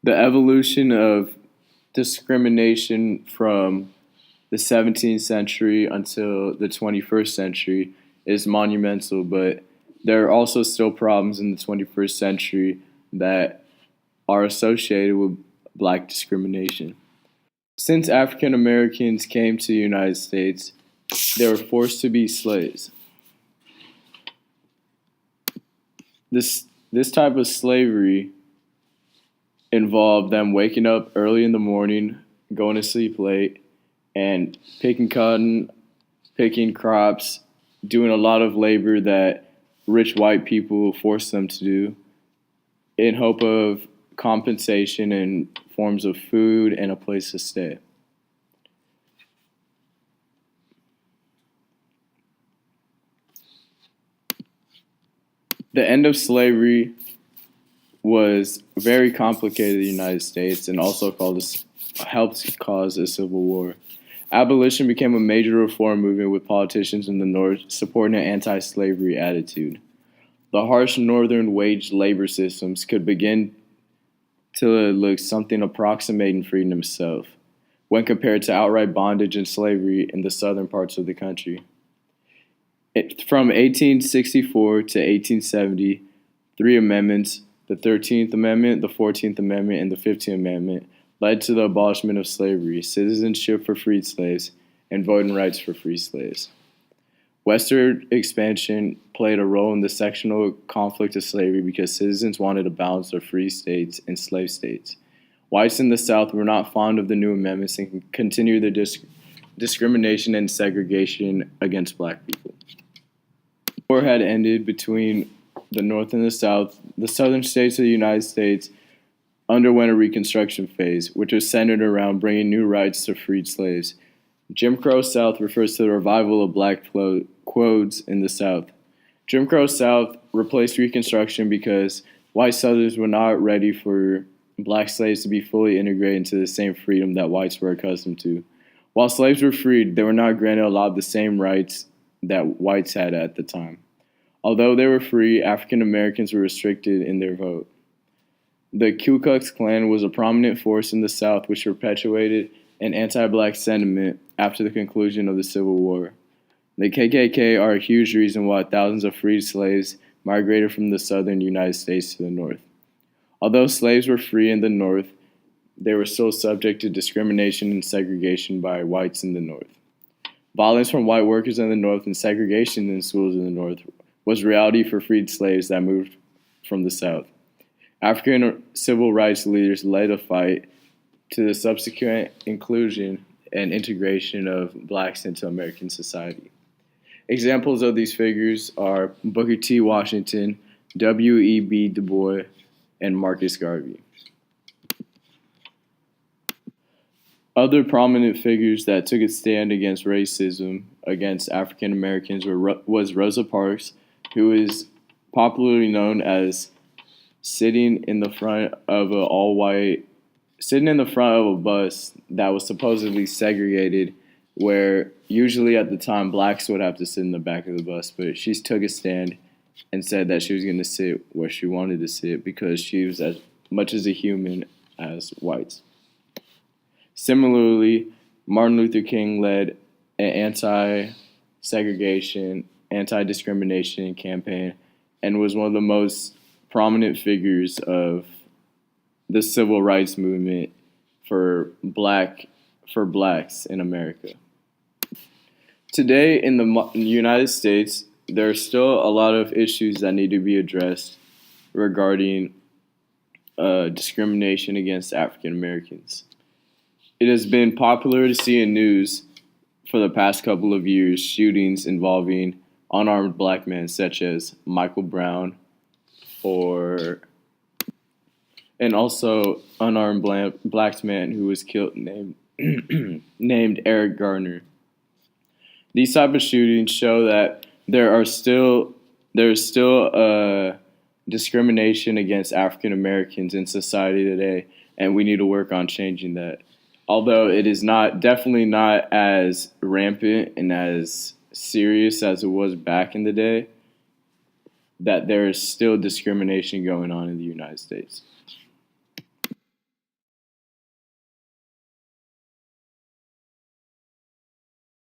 The evolution of discrimination from the 17th century until the 21st century is monumental, but there are also still problems in the 21st century that are associated with black discrimination. Since African Americans came to the United States, they were forced to be slaves. This type of slavery involved them waking up early in the morning, going to sleep late, and picking cotton, picking crops, doing a lot of labor that rich white people forced them to do in hope of compensation in forms of food and a place to stay. The end of slavery was very complicated in the United States and also helped cause a civil war. Abolition became a major reform movement with politicians in the North supporting an anti-slavery attitude. The harsh Northern wage labor systems could begin to look something approximating freedom itself when compared to outright bondage and slavery in the southern parts of the country. From 1864 to 1870, three amendments, the 13th Amendment, the 14th Amendment, and the 15th Amendment, led to the abolishment of slavery, citizenship for freed slaves, and voting rights for free slaves. Western expansion played a role in the sectional conflict of slavery because citizens wanted a balance of free states and slave states. Whites in the South were not fond of the new amendments and continued their discrimination and segregation against black people. The war had ended between the North and the South. The southern states of the United States underwent a Reconstruction phase, which was centered around bringing new rights to freed slaves. Jim Crow South refers to the revival of black codes in the South. Jim Crow South replaced Reconstruction because white Southerners were not ready for black slaves to be fully integrated into the same freedom that whites were accustomed to. While slaves were freed, they were not granted a lot of the same rights that whites had at the time. Although they were free, African Americans were restricted in their vote. The Ku Klux Klan was a prominent force in the South which perpetuated an anti-black sentiment after the conclusion of the Civil War. The KKK are a huge reason why thousands of freed slaves migrated from the southern United States to the North. Although slaves were free in the North, they were still subject to discrimination and segregation by whites in the North. Violence from white workers in the North and segregation in schools in the North was reality for freed slaves that moved from the South. African civil rights leaders led a fight to the subsequent inclusion and integration of blacks into American society. Examples of these figures are Booker T. Washington, W.E.B. Du Bois, and Marcus Garvey. Other prominent figures that took a stand against racism against African Americans was Rosa Parks, who is popularly known as sitting in the front of a bus that was supposedly segregated, where usually at the time blacks would have to sit in the back of the bus, but she took a stand and said that she was going to sit where she wanted to sit because she was as much as a human as whites. Similarly, Martin Luther King led an anti-segregation, anti-discrimination campaign and was one of the most prominent figures of the civil rights movement for blacks in America. Today in the United States, there are still a lot of issues that need to be addressed regarding discrimination against African Americans. It has been popular to see in news for the past couple of years shootings involving unarmed black men such as Michael Brown and also unarmed black man who was killed named Eric Garner. These type of shootings show that there is still discrimination against African Americans in society today, and we need to work on changing that. Although it is definitely not as rampant and as serious as it was back in the day, that there is still discrimination going on in the United States.